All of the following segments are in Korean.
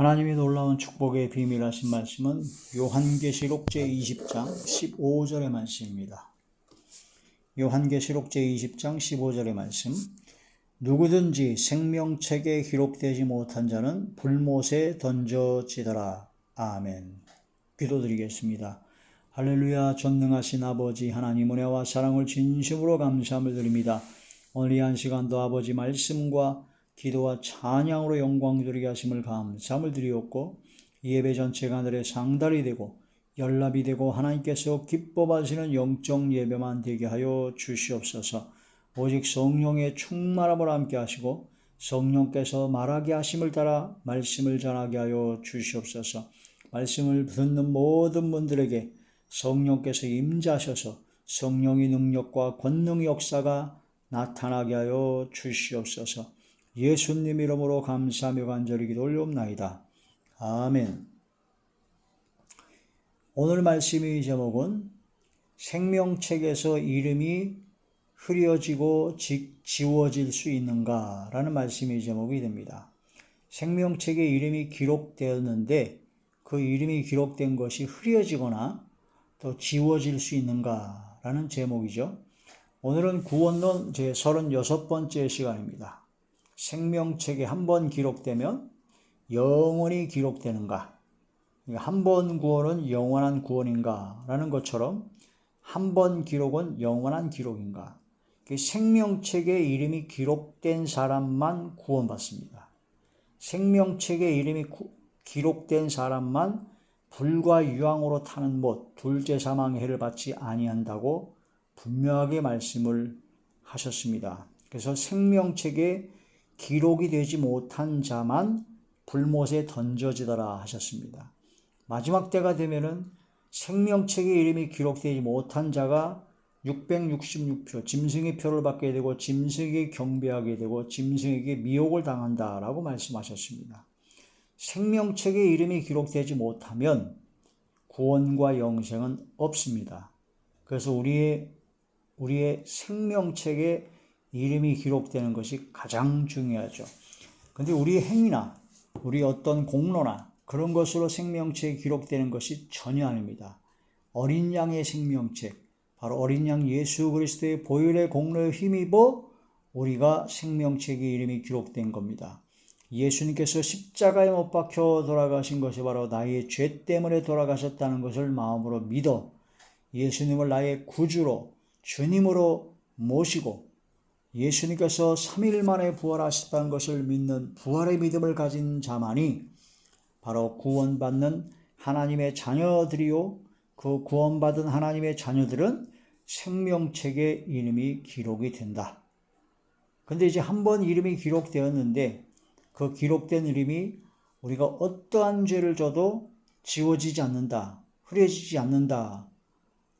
하나님이 놀라운 축복의 비밀하신 말씀은 요한계시록 제20장 15절의 말씀입니다. 요한계시록 제20장 15절의 말씀. 누구든지 생명책에 기록되지 못한 자는 불못에 던져지더라. 아멘. 기도드리겠습니다. 할렐루야. 전능하신 아버지 하나님, 은혜와 사랑을 진심으로 감사함을 드립니다. 오늘 이 한 시간도 아버지 말씀과 기도와 찬양으로 영광 드리게 하심을 감사함을 드리옵고, 이 예배 전체가 하늘의 상달이 되고 연락이 되고 하나님께서 기뻐하시는 영적 예배만 되게 하여 주시옵소서. 오직 성령의 충만함을 함께 하시고 성령께서 말하게 하심을 따라 말씀을 전하게 하여 주시옵소서. 말씀을 듣는 모든 분들에게 성령께서 임재하셔서 성령의 능력과 권능의 역사가 나타나게 하여 주시옵소서. 예수님 이름으로 감사하며 간절히 기도 올려옵나이다. 아멘. 오늘 말씀의 제목은 생명책에서 이름이 흐려지고 지워질 수 있는가? 라는 말씀의 제목이 됩니다. 생명책에 이름이 기록되었는데 그 이름이 기록된 것이 흐려지거나 또 지워질 수 있는가? 라는 제목이죠. 오늘은 구원론 제36번째 시간입니다. 생명책에 한 번 기록되면 영원히 기록되는가? 한 번 구원은 영원한 구원인가? 라는 것처럼 한 번 기록은 영원한 기록인가? 생명책에 이름이 기록된 사람만 구원받습니다. 생명책에 이름이 기록된 사람만 불과 유황으로 타는 못, 둘째 사망의 해를 받지 아니한다고 분명하게 말씀을 하셨습니다. 그래서 생명책에 기록이 되지 못한 자만 불못에 던져지더라 하셨습니다. 마지막 때가 되면은 생명책에 이름이 기록되지 못한 자가 666표, 짐승의 표를 받게 되고 짐승에게 경배하게 되고 짐승에게 미혹을 당한다라고 말씀하셨습니다. 생명책에 이름이 기록되지 못하면 구원과 영생은 없습니다. 그래서 우리의 생명책에 이름이 기록되는 것이 가장 중요하죠. 근데 우리의 행위나 우리 어떤 공로나 그런 것으로 생명책에 기록되는 것이 전혀 아닙니다. 어린 양의 생명책, 바로 어린 양 예수 그리스도의 보혈의 공로에 힘입어 우리가 생명책에 이름이 기록된 겁니다. 예수님께서 십자가에 못 박혀 돌아가신 것이 바로 나의 죄 때문에 돌아가셨다는 것을 마음으로 믿어 예수님을 나의 구주로 주님으로 모시고 예수님께서 3일 만에 부활하셨다는 것을 믿는 부활의 믿음을 가진 자만이 바로 구원받는 하나님의 자녀들이요, 그 구원받은 하나님의 자녀들은 생명책에 이름이 기록이 된다. 근데 이제 한번 이름이 기록되었는데 그 기록된 이름이 우리가 어떠한 죄를 져도 지워지지 않는다, 흐려지지 않는다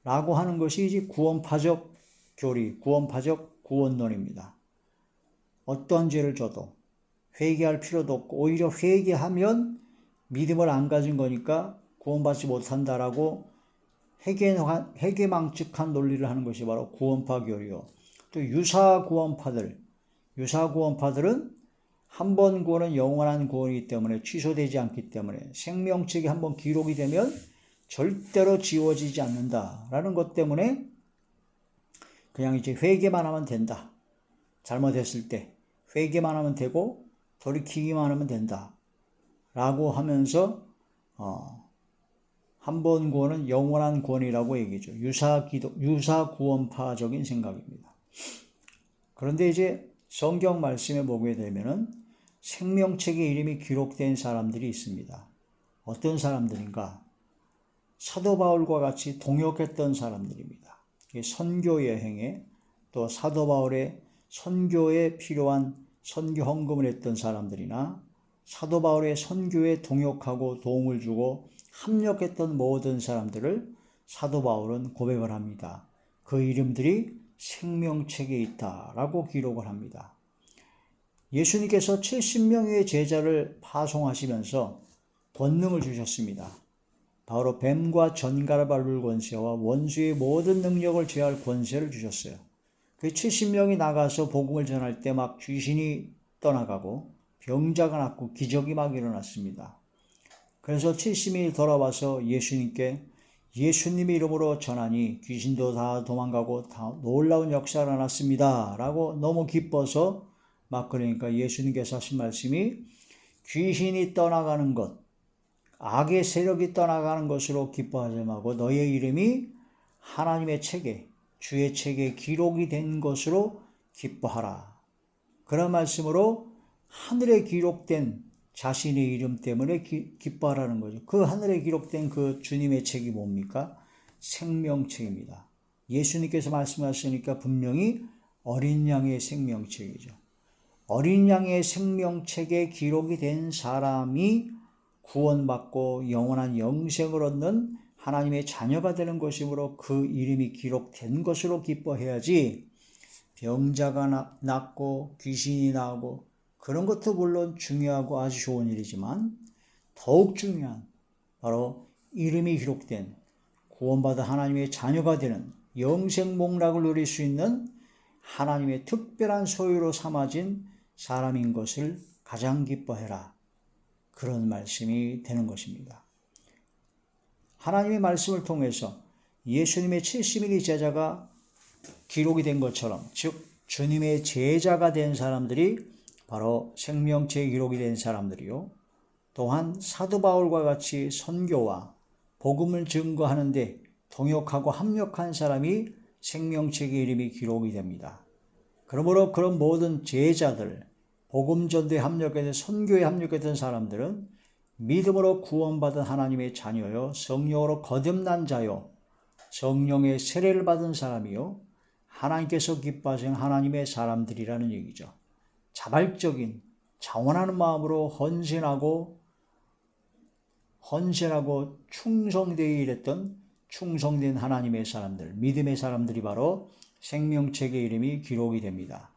라고 하는 것이 이제 구원파적 교리, 구원파적 구원론입니다. 어떠한 죄를 져도 회개할 필요도 없고 오히려 회개하면 믿음을 안 가진 거니까 구원받지 못한다라고 회개망측한 논리를 하는 것이 바로 구원파 교리요. 또 유사구원파들은 한 번 구원은 영원한 구원이기 때문에 취소되지 않기 때문에 생명책에 한 번 기록이 되면 절대로 지워지지 않는다라는 것 때문에 그냥 이제 회개만 하면 된다. 잘못했을 때 회개만 하면 되고 돌이키기만 하면 된다. 라고 하면서 한 번 구원은 영원한 구원이라고 얘기죠. 유사구원파적인 생각입니다. 그런데 이제 성경 말씀에 보게 되면은 생명책에 이름이 기록된 사람들이 있습니다. 어떤 사람들인가? 사도 바울과 같이 동역했던 사람들입니다. 선교 여행에 또 사도 바울의 선교에 필요한 선교 헌금을 했던 사람들이나 사도 바울의 선교에 동역하고 도움을 주고 합력했던 모든 사람들을 사도 바울은 고백을 합니다. 그 이름들이 생명책에 있다라고 기록을 합니다. 예수님께서 70명의 제자를 파송하시면서 권능을 주셨습니다. 바로 뱀과 전갈을 밟을 권세와 원수의 모든 능력을 제할 권세를 주셨어요. 그 70명이 나가서 복음을 전할 때 막 귀신이 떠나가고 병자가 낫고 기적이 막 일어났습니다. 그래서 70인이 돌아와서 예수님의 이름으로 전하니 귀신도 다 도망가고 다 놀라운 역사가 났습니다 라고 너무 기뻐서 막 그러니까 예수님께서 하신 말씀이 귀신이 떠나가는 것, 악의 세력이 떠나가는 것으로 기뻐하지 말고 너의 이름이 하나님의 책에, 주의 책에 기록이 된 것으로 기뻐하라. 그런 말씀으로 하늘에 기록된 자신의 이름 때문에 기뻐하라는 거죠. 그 하늘에 기록된 그 주님의 책이 뭡니까? 생명책입니다. 예수님께서 말씀하시니까 분명히 어린 양의 생명책이죠. 어린 양의 생명책에 기록이 된 사람이 구원받고 영원한 영생을 얻는 하나님의 자녀가 되는 것이므로 그 이름이 기록된 것으로 기뻐해야지 병자가 낫고 귀신이 나오고 그런 것도 물론 중요하고 아주 좋은 일이지만 더욱 중요한 바로 이름이 기록된 구원받아 하나님의 자녀가 되는 영생 복락을 누릴 수 있는 하나님의 특별한 소유로 삼아진 사람인 것을 가장 기뻐해라. 그런 말씀이 되는 것입니다. 하나님의 말씀을 통해서 예수님의 70인의 제자가 기록이 된 것처럼 즉 주님의 제자가 된 사람들이 바로 생명책에 기록이 된 사람들이요. 또한 사도 바울과 같이 선교와 복음을 증거하는 데 동역하고 합력한 사람이 생명책의 이름이 기록이 됩니다. 그러므로 그런 모든 제자들, 복음 전도에 합력했던 선교에 합력했던 사람들은 믿음으로 구원받은 하나님의 자녀요, 성령으로 거듭난 자요, 성령의 세례를 받은 사람이요, 하나님께서 기뻐하시는 하나님의 사람들이라는 얘기죠. 자발적인 자원하는 마음으로 헌신하고 충성되어 일했던 충성된 하나님의 사람들, 믿음의 사람들이 바로 생명책의 이름이 기록이 됩니다.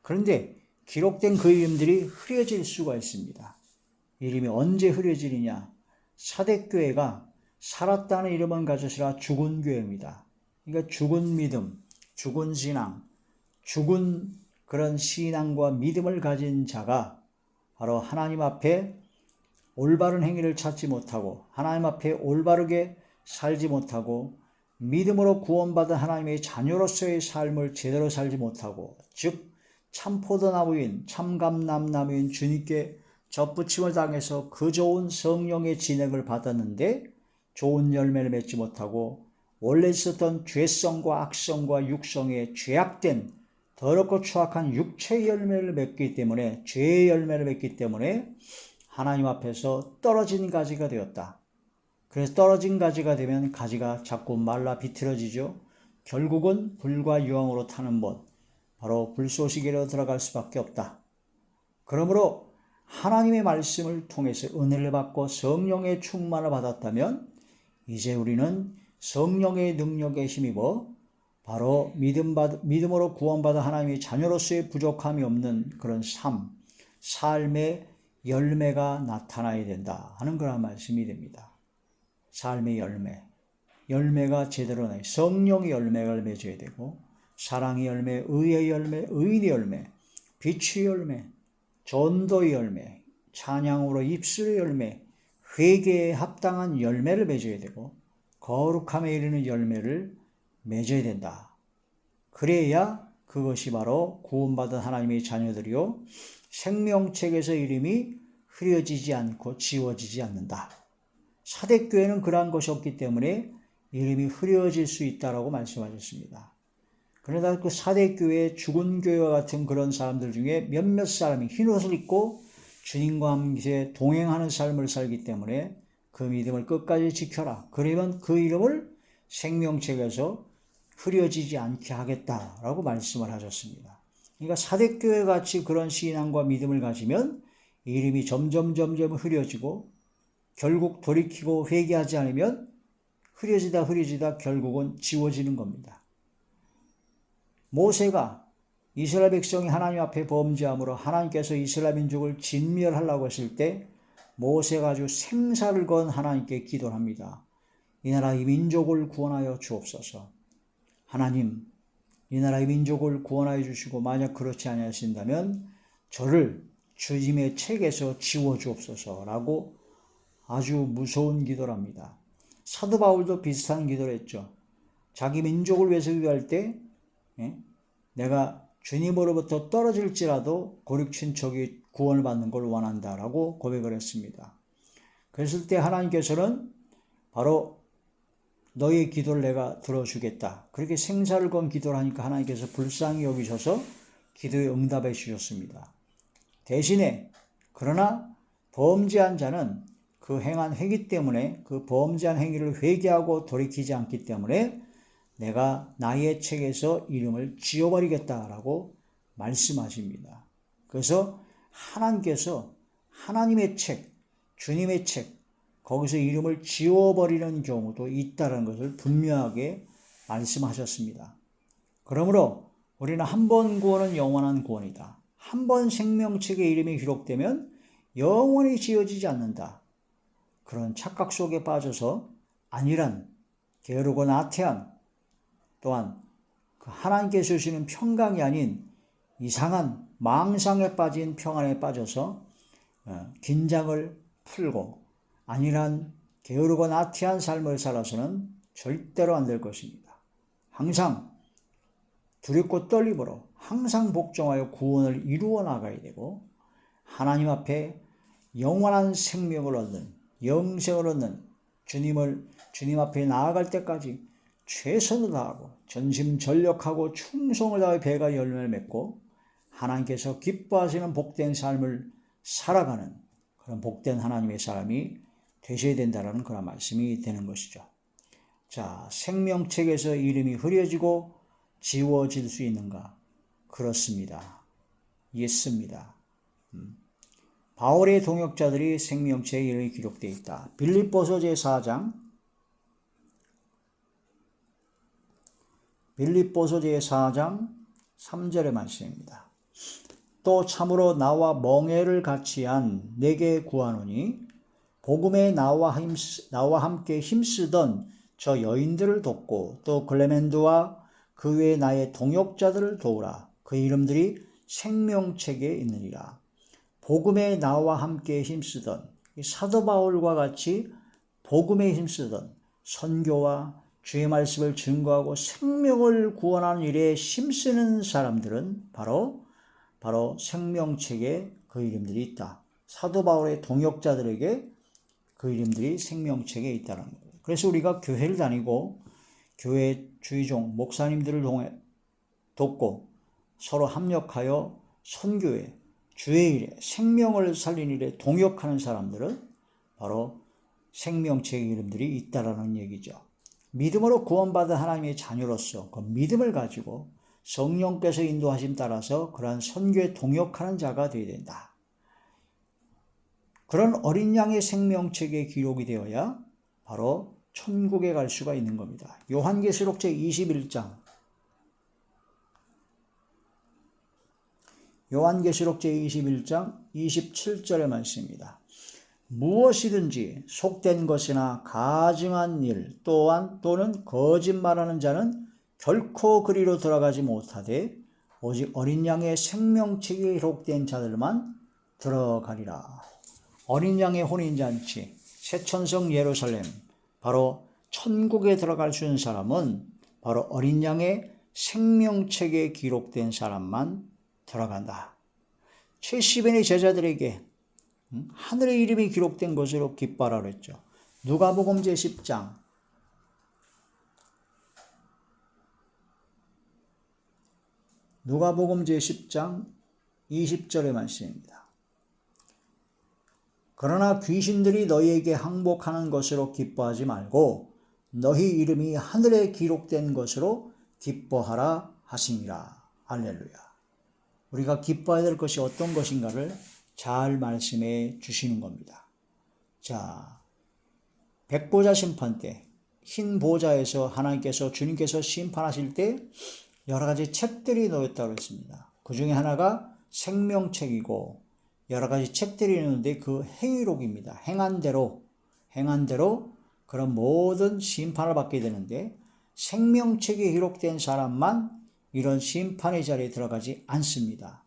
그런데 기록된 그 이름들이 흐려질 수가 있습니다. 이름이 언제 흐려지느냐? 사대교회가 살았다는 이름은 가졌으나 죽은 교회입니다. 그러니까 죽은 믿음, 죽은 신앙, 죽은 그런 신앙과 믿음을 가진 자가 바로 하나님 앞에 올바른 행위를 찾지 못하고 하나님 앞에 올바르게 살지 못하고 믿음으로 구원받은 하나님의 자녀로서의 삶을 제대로 살지 못하고 즉 참포도나무인 참감람나무인 주님께 접붙임을 당해서 그 좋은 성령의 진액을 받았는데 좋은 열매를 맺지 못하고 원래 있었던 죄성과 악성과 육성의 죄악된 더럽고 추악한 육체의 열매를 맺기 때문에 죄의 열매를 맺기 때문에 하나님 앞에서 떨어진 가지가 되었다. 그래서 떨어진 가지가 되면 가지가 자꾸 말라 비틀어지죠. 결국은 불과 유황으로 타는 법, 바로 불쏘시개로 들어갈 수밖에 없다. 그러므로 하나님의 말씀을 통해서 은혜를 받고 성령의 충만을 받았다면 이제 우리는 성령의 능력에 힘입어 바로 믿음으로 구원받아 하나님의 자녀로서의 부족함이 없는 그런 삶의 열매가 나타나야 된다 하는 그런 말씀이 됩니다. 삶의 열매가 제대로 나요. 성령의 열매를 맺어야 되고 사랑의 열매, 의의 열매, 의인의 열매, 빛의 열매, 전도의 열매, 찬양으로 입술의 열매, 회개에 합당한 열매를 맺어야 되고 거룩함에 이르는 열매를 맺어야 된다. 그래야 그것이 바로 구원받은 하나님의 자녀들이요 생명책에서 이름이 흐려지지 않고 지워지지 않는다. 사대교회는 그러한 것이 없기 때문에 이름이 흐려질 수 있다라고 말씀하셨습니다. 그러나 그 사대교회의 죽은 교회와 같은 그런 사람들 중에 몇몇 사람이 흰옷을 입고 주님과 함께 동행하는 삶을 살기 때문에 그 믿음을 끝까지 지켜라. 그러면 그 이름을 생명책에서 흐려지지 않게 하겠다라고 말씀을 하셨습니다. 그러니까 사대교회 같이 그런 신앙과 믿음을 가지면 이름이 점점 흐려지고 결국 돌이키고 회개하지 않으면 흐려지다 결국은 지워지는 겁니다. 모세가 이스라엘 백성이 하나님 앞에 범죄함으로 하나님께서 이스라엘 민족을 진멸하려고 했을 때 모세가 아주 생사를 건 하나님께 기도를 합니다. 이 나라 이 민족을 구원하여 주옵소서. 하나님, 이 나라의 민족을 구원하여 주시고 만약 그렇지 아니하신다면 저를 주님의 책에서 지워 주옵소서라고 아주 무서운 기도랍니다. 사도 바울도 비슷한 기도를 했죠. 자기 민족을 위해서 기도할 때 내가 주님으로부터 떨어질지라도 고립 친척이 구원을 받는 걸 원한다라고 고백을 했습니다. 그랬을 때 하나님께서는 바로 너의 기도를 내가 들어주겠다. 그렇게 생사를 건 기도를 하니까 하나님께서 불쌍히 여기셔서 기도에 응답해 주셨습니다. 대신에 그러나 범죄한 자는 그 행한 행위 때문에 그 범죄한 행위를 회개하고 돌이키지 않기 때문에 내가 나의 책에서 이름을 지워버리겠다라고 말씀하십니다. 그래서 하나님께서 하나님의 책, 주님의 책, 거기서 이름을 지워버리는 경우도 있다는 것을 분명하게 말씀하셨습니다. 그러므로 우리는 한 번 구원은 영원한 구원이다. 한 번 생명책에 이름이 기록되면 영원히 지워지지 않는다. 그런 착각 속에 빠져서 안일한, 게으르고 나태한, 또한 하나님께서 주시는 평강이 아닌 이상한 망상에 빠진 평안에 빠져서 긴장을 풀고 안일한 게으르고 나태한 삶을 살아서는 절대로 안 될 것입니다. 항상 두렵고 떨림으로 항상 복종하여 구원을 이루어 나가야 되고 하나님 앞에 영원한 생명을 얻는 영생을 얻는 주님 앞에 나아갈 때까지 최선을 다하고 전심전력하고 충성을 다해 배가 열매를 맺고 하나님께서 기뻐하시는 복된 삶을 살아가는 그런 복된 하나님의 사람이 되셔야 된다는 그런 말씀이 되는 것이죠. 자, 생명책에서 이름이 흐려지고 지워질 수 있는가? 그렇습니다. 있습니다. 바울의 동역자들이 생명책에 이름이 기록되어 있다. 빌립보서 제4장 3절의 말씀입니다. 또 참으로 나와 멍에를 같이 한 내게 구하노니 복음에 나와 함께 힘쓰던 저 여인들을 돕고 또 클레멘드와 그 외에 나의 동역자들을 도우라. 그 이름들이 생명책에 있느니라. 복음에 나와 함께 힘쓰던 사도 바울과 같이 복음에 힘쓰던 선교와 주의 말씀을 증거하고 생명을 구원하는 일에 힘쓰는 사람들은 바로 생명책에 그 이름들이 있다. 사도 바울의 동역자들에게 그 이름들이 생명책에 있다는 거예요. 그래서 우리가 교회를 다니고 교회 주의종 목사님들을 돕고 서로 합력하여 선교에 주의 일에 생명을 살리는 일에 동역하는 사람들은 바로 생명책의 이름들이 있다라는 얘기죠. 믿음으로 구원받은 하나님의 자녀로서 그 믿음을 가지고 성령께서 인도하심 따라서 그러한 선교에 동역하는 자가 되어야 된다. 그런 어린 양의 생명책에 기록이 되어야 바로 천국에 갈 수가 있는 겁니다. 요한계시록 제21장 27절의 말씀입니다. 무엇이든지 속된 것이나 가증한 일 또는 거짓말하는 자는 결코 그리로 들어가지 못하되 오직 어린 양의 생명책에 기록된 자들만 들어가리라. 어린 양의 혼인잔치, 새천성 예루살렘, 바로 천국에 들어갈 수 있는 사람은 바로 어린 양의 생명책에 기록된 사람만 들어간다. 70인의 제자들에게 하늘의 이름이 기록된 것으로 기뻐하라 그랬죠. 누가복음 제10장 20절의 말씀입니다. 그러나 귀신들이 너희에게 항복하는 것으로 기뻐하지 말고 너희 이름이 하늘에 기록된 것으로 기뻐하라 하시니라. 할렐루야. 우리가 기뻐해야 될 것이 어떤 것인가를 잘 말씀해 주시는 겁니다. 자, 백보자 심판 때 흰 보좌에서 주님께서 심판하실 때 여러 가지 책들이 놓였다고 했습니다. 그 중에 하나가 생명책이고 여러 가지 책들이 있는데 그 행위록입니다. 행한 대로 그런 모든 심판을 받게 되는데 생명책에 기록된 사람만 이런 심판의 자리에 들어가지 않습니다.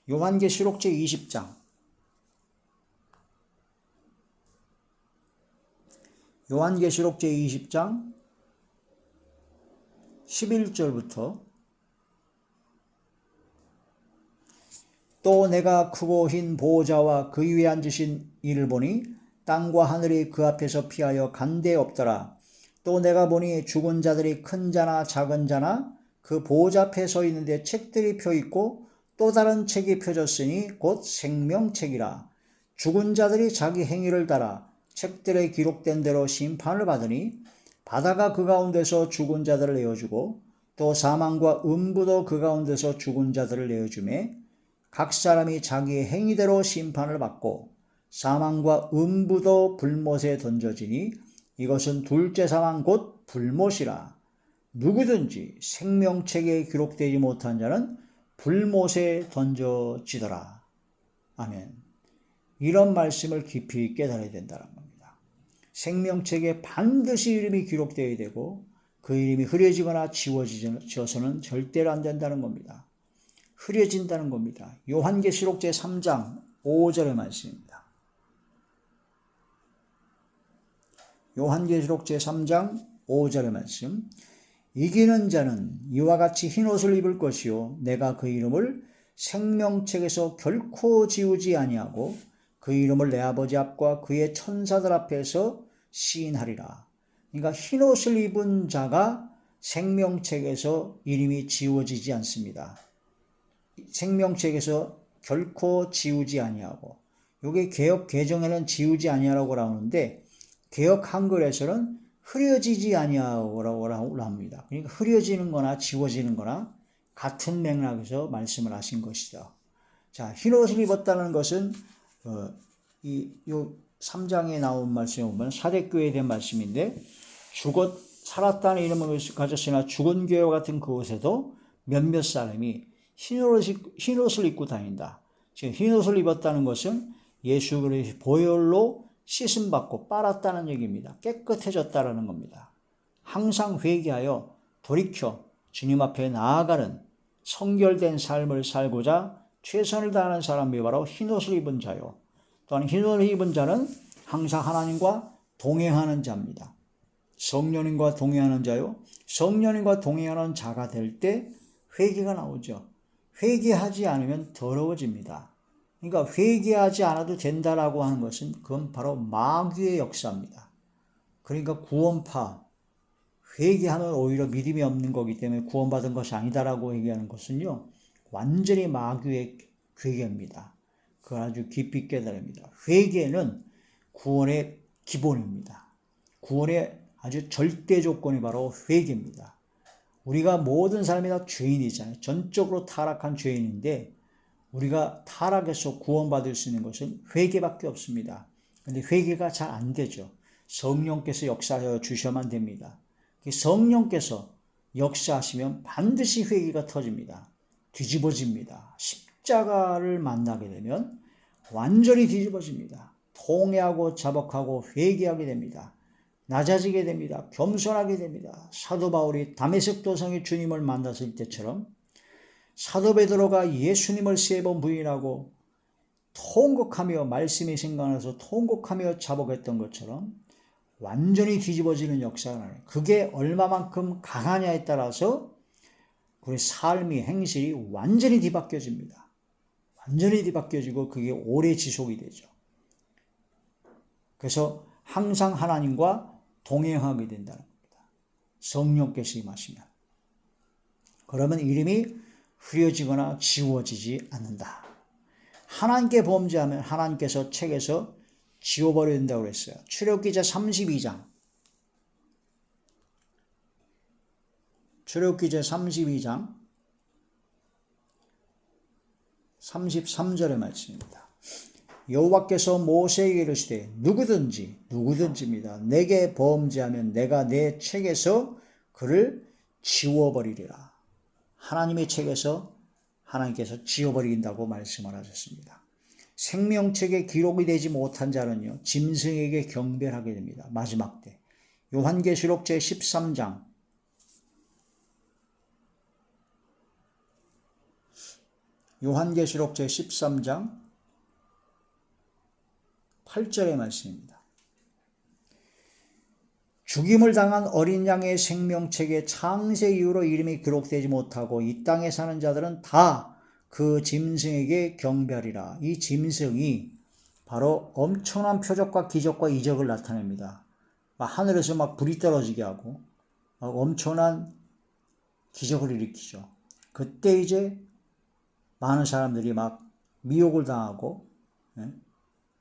요한계시록 제20장 요한계시록 제20장 11절부터 또 내가 크고 흰 보호자와 그 위에 앉으신 이를 보니 땅과 하늘이 그 앞에서 피하여 간데 없더라. 또 내가 보니 죽은 자들이 큰 자나 작은 자나 그 보호자 앞에 서 있는데 책들이 펴 있고 또 다른 책이 펴졌으니 곧 생명책이라. 죽은 자들이 자기 행위를 따라 책들에 기록된 대로 심판을 받으니 바다가 그 가운데서 죽은 자들을 내어주고 또 사망과 음부도 그 가운데서 죽은 자들을 내어주매 각 사람이 자기의 행위대로 심판을 받고 사망과 음부도 불못에 던져지니 이것은 둘째 사망 곧 불못이라. 누구든지 생명책에 기록되지 못한 자는 불못에 던져지더라. 아멘. 이런 말씀을 깊이 깨달아야 된다는 겁니다. 생명책에 반드시 이름이 기록되어야 되고 그 이름이 흐려지거나 지워져서는 절대로 안 된다는 겁니다. 흐려진다는 겁니다. 요한계시록 제3장 5절의 말씀입니다. 요한계시록 제3장 5절의 말씀. 이기는 자는 이와 같이 흰옷을 입을 것이요 내가 그 이름을 생명책에서 결코 지우지 아니하고 그 이름을 내 아버지 앞과 그의 천사들 앞에서 시인하리라. 그러니까 흰옷을 입은 자가 생명책에서 이름이 지워지지 않습니다. 생명책에서 결코 지우지 아니하고, 이게 개역 개정에는 지우지 아니하라고 나오는데 개역 한글에서는 흐려지지 아니하라고 합니다. 그러니까 흐려지는 거나 지워지는 거나 같은 맥락에서 말씀을 하신 것이죠. 자, 흰옷을 입었다는 것은 요 3장에 나온 말씀에 보면 사대교회에 대한 말씀인데 살았다는 이름을 가졌으나 죽은 교회와 같은 그곳에도 몇몇 사람이 흰옷을 입고 다닌다. 지금 흰옷을 입었다는 것은 예수 그리스도의 보혈로 씻음받고 빨았다는 얘기입니다. 깨끗해졌다는 겁니다. 항상 회개하여 돌이켜 주님 앞에 나아가는 성결된 삶을 살고자 최선을 다하는 사람이 바로 흰옷을 입은 자요. 또한 흰옷을 입은 자는 항상 하나님과 동행하는 자입니다. 성령님과 동행하는 자요. 성령님과 동행하는 자가 될 때 회개가 나오죠. 회개하지 않으면 더러워집니다. 그러니까 회개하지 않아도 된다라고 하는 것은 그건 바로 마귀의 역사입니다. 그러니까 구원파, 회개하면 오히려 믿음이 없는 거기 때문에 구원받은 것이 아니다라고 얘기하는 것은요, 완전히 마귀의 괴계입니다. 그걸 아주 깊이 깨달습니다. 회개는 구원의 기본입니다. 구원의 아주 절대 조건이 바로 회개입니다. 우리가 모든 사람이 다 죄인이잖아요. 전적으로 타락한 죄인인데 우리가 타락해서 구원받을 수 있는 것은 회개밖에 없습니다. 그런데 회개가 잘 안 되죠. 성령께서 역사하여 주셔야만 됩니다. 성령께서 역사하시면 반드시 회개가 터집니다. 뒤집어집니다. 십자가를 만나게 되면 완전히 뒤집어집니다. 통회하고 자복하고 회개하게 됩니다. 낮아지게 됩니다. 겸손하게 됩니다. 사도 바울이 다메섹 도성의 주님을 만났을 때처럼 사도 베드로가 예수님을 3번 부인하고 통곡하며 말씀이 생각나서 통곡하며 자복했던 것처럼 완전히 뒤집어지는 역사가 나요. 그게 얼마만큼 강하냐에 따라서 그 삶이 행실이 완전히 뒤바뀌어집니다. 완전히 뒤바뀌어지고 그게 오래 지속이 되죠. 그래서 항상 하나님과 동행하게 된다는 겁니다. 성령께서 임하시면. 그러면 이름이 흐려지거나 지워지지 않는다. 하나님께 범죄하면 하나님께서 책에서 지워버려야 된다고 그랬어요. 출애굽기 제 32장. 출애굽기 제 32장 33절의 말씀입니다. 여호와께서 모세에게 이르시되 누구든지입니다. 내게 범죄하면 내가 내 책에서 그를 지워버리리라. 하나님의 책에서 하나님께서 지워버린다고 말씀을 하셨습니다. 생명책에 기록이 되지 못한 자는요, 짐승에게 경배하게 됩니다. 마지막 때. 요한계시록 제13장 8절의 말씀입니다. 죽임을 당한 어린 양의 생명책에 창세 이후로 이름이 기록되지 못하고 이 땅에 사는 자들은 다 그 짐승에게 경배하리라. 이 짐승이 바로 엄청난 표적과 기적과 이적을 나타냅니다. 하늘에서 막 불이 떨어지게 하고 엄청난 기적을 일으키죠. 그때 이제 많은 사람들이 막 미혹을 당하고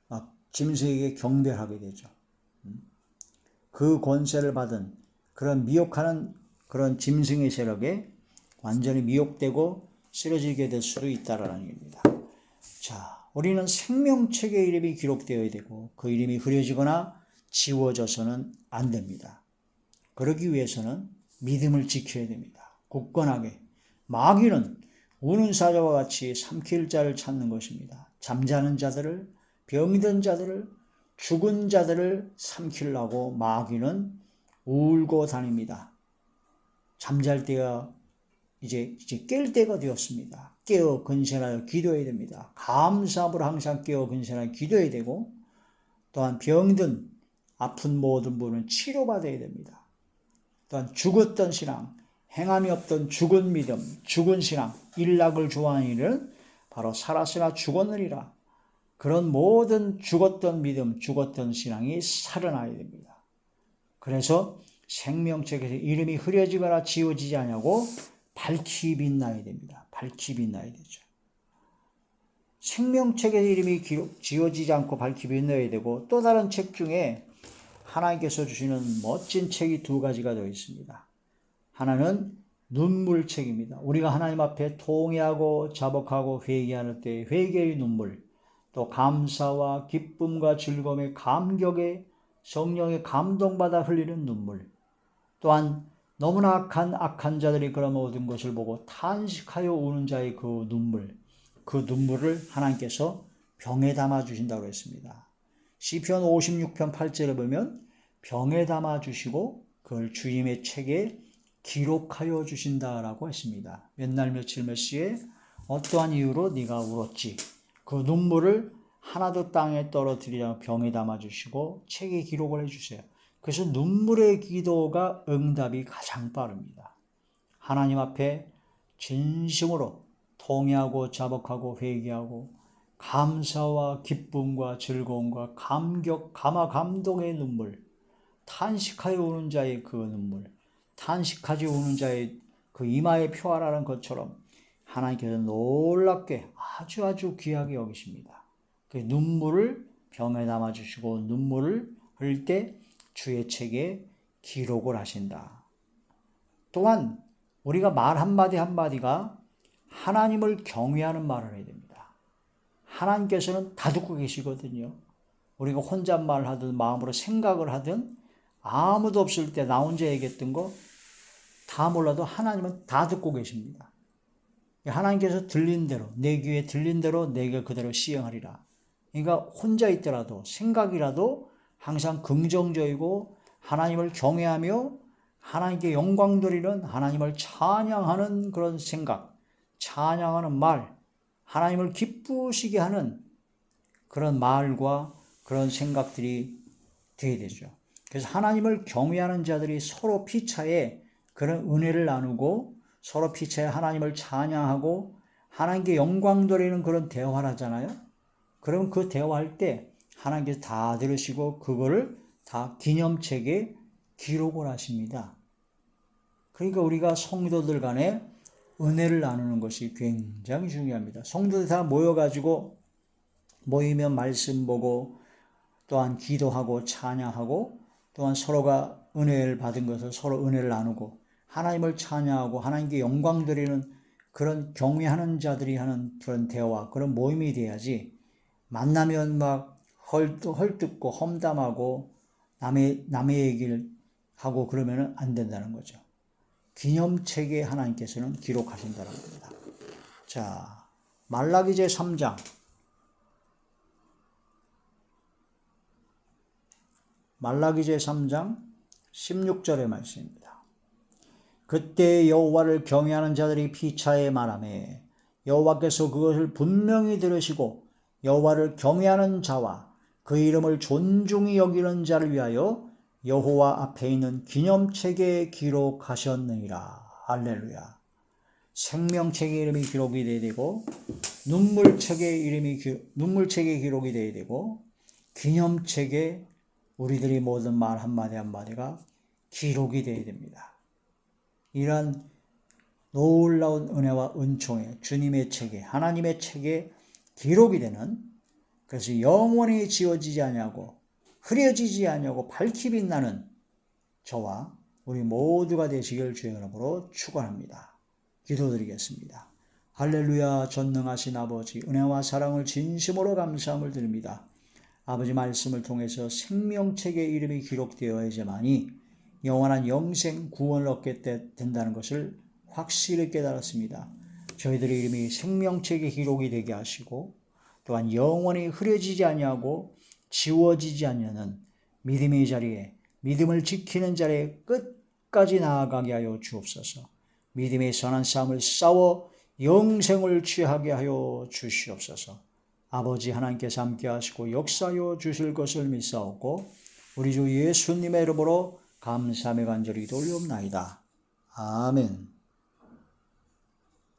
막 짐승에게 경배하게 되죠. 그 권세를 받은 그런 미혹하는 그런 짐승의 세력에 완전히 미혹되고 쓰러지게 될 수도 있다라는 얘기입니다. 자, 우리는 생명책의 이름이 기록되어야 되고 그 이름이 흐려지거나 지워져서는 안 됩니다. 그러기 위해서는 믿음을 지켜야 됩니다. 굳건하게. 마귀는 우는 사자와 같이 삼킬 자를 찾는 것입니다. 잠자는 자들을, 병든 자들을, 죽은 자들을 삼키려고 마귀는 울고 다닙니다. 잠잘 때가 이제 깰 때가 되었습니다. 깨어 근신하여 기도해야 됩니다. 감사함으로 항상 깨어 근신하여 기도해야 되고 또한 병든 아픈 모든 분은 치료받아야 됩니다. 또한 죽었던 신앙, 행함이 없던 죽은 믿음, 죽은 신앙, 일락을 좋아하는 이는 바로 살았으나 죽었느니라. 그런 모든 죽었던 믿음, 죽었던 신앙이 살아나야 됩니다. 그래서 생명책에서 이름이 흐려지거나 지워지지 않냐고 밝히 빛나야 됩니다. 밝히 빛나야 되죠. 생명책에서 이름이 지워지지 않고 밝히 빛나야 되고 또 다른 책 중에 하나님께서 주시는 멋진 책이 두 가지가 되어 있습니다. 하나는 눈물책입니다. 우리가 하나님 앞에 통회하고 자복하고 회개할 때 회개의 눈물, 또 감사와 기쁨과 즐거움의 감격에 성령의 감동받아 흘리는 눈물, 또한 너무나 악한 자들이 그런 모든 것을 보고 탄식하여 우는 자의 그 눈물을 하나님께서 병에 담아 주신다고 했습니다. 시편 56편 8절에 보면 병에 담아 주시고 그걸 주님의 책에 기록하여 주신다라고 했습니다. 몇 날 며칠 몇 시에 어떠한 이유로 네가 울었지. 그 눈물을 하나도 땅에 떨어뜨리지 않고 병에 담아 주시고 책에 기록을 해 주세요. 그래서 눈물의 기도가 응답이 가장 빠릅니다. 하나님 앞에 진심으로 통회하고 자복하고 회개하고 감사와 기쁨과 즐거움과 감격, 감동의 눈물, 탄식하여 우는 자의 그 눈물, 탄식하지 우는 자의 그 이마에 표하라는 것처럼 하나님께서 놀랍게 아주 귀하게 여기십니다. 그 눈물을 병에 담아주시고 눈물을 흘릴 때 주의 책에 기록을 하신다. 또한 우리가 말 한마디 한마디가 하나님을 경외하는 말을 해야 됩니다. 하나님께서는 다 듣고 계시거든요. 우리가 혼잣말을 하든 마음으로 생각을 하든 아무도 없을 때 나 혼자 얘기했던 거 다 몰라도 하나님은 다 듣고 계십니다. 하나님께서 들린 대로 내 귀에 들린 대로 내가 그대로 시행하리라. 그러니까 혼자 있더라도 생각이라도 항상 긍정적이고 하나님을 경외하며 하나님께 영광 돌리는 하나님을 찬양하는 그런 생각, 찬양하는 말, 하나님을 기쁘시게 하는 그런 말과 그런 생각들이 되어야 되죠. 그래서 하나님을 경외하는 자들이 서로 피차에 그런 은혜를 나누고 서로 피차에 하나님을 찬양하고 하나님께 영광 돌리는 그런 대화를 하잖아요. 그럼 그 대화할 때 하나님께서 다 들으시고 그거를 다 기념책에 기록을 하십니다. 그러니까 우리가 성도들 간에 은혜를 나누는 것이 굉장히 중요합니다. 성도들 다 모여가지고 모이면 말씀 보고 또한 기도하고 찬양하고 또한 서로가 은혜를 받은 것을 서로 은혜를 나누고 하나님을 찬양하고 하나님께 영광 드리는 그런 경외하는 자들이 하는 그런 대화, 그런 모임이 돼야지 만나면 막 헐뜯고 험담하고 남의 얘기를 하고 그러면 안 된다는 거죠. 기념책에 하나님께서는 기록하신다는 겁니다. 자, 말라기 제3장. 말라기 제3장 16절의 말씀입니다. 그때 여호와를 경외하는 자들이 피차에 말하매 여호와께서 그것을 분명히 들으시고 여호와를 경외하는 자와 그 이름을 존중히 여기는 자를 위하여 여호와 앞에 있는 기념책에 기록하셨느니라. 할렐루야. 생명책의 이름이 기록이 되어야 되고 눈물책에 기록이 되어야 되고 기념책에 우리들이 모든 말 한마디 한마디가 기록이 되어야 됩니다. 이러한 놀라운 은혜와 은총에 주님의 책에 하나님의 책에 기록이 되는, 그래서 영원히 지워지지 아니하고 흐려지지 아니하고 밝히 빛나는 저와 우리 모두가 되시길 주의 이름으로 축원합니다. 기도드리겠습니다. 할렐루야. 전능하신 아버지, 은혜와 사랑을 진심으로 감사함을 드립니다. 아버지 말씀을 통해서 생명책의 이름이 기록되어야지만이 영원한 영생 구원을 얻게 된다는 것을 확실히 깨달았습니다. 저희들의 이름이 생명책에 기록이 되게 하시고 또한 영원히 흐려지지 아니하고 지워지지 않는 믿음의 자리에, 믿음을 지키는 자리에 끝까지 나아가게 하여 주옵소서. 믿음의 선한 싸움을 싸워 영생을 취하게 하여 주시옵소서. 아버지 하나님께서 함께 하시고 역사하여 주실 것을 믿사옵고 우리 주 예수님의 이름으로 감사함의 간절히 돌리옵나이다. 아멘.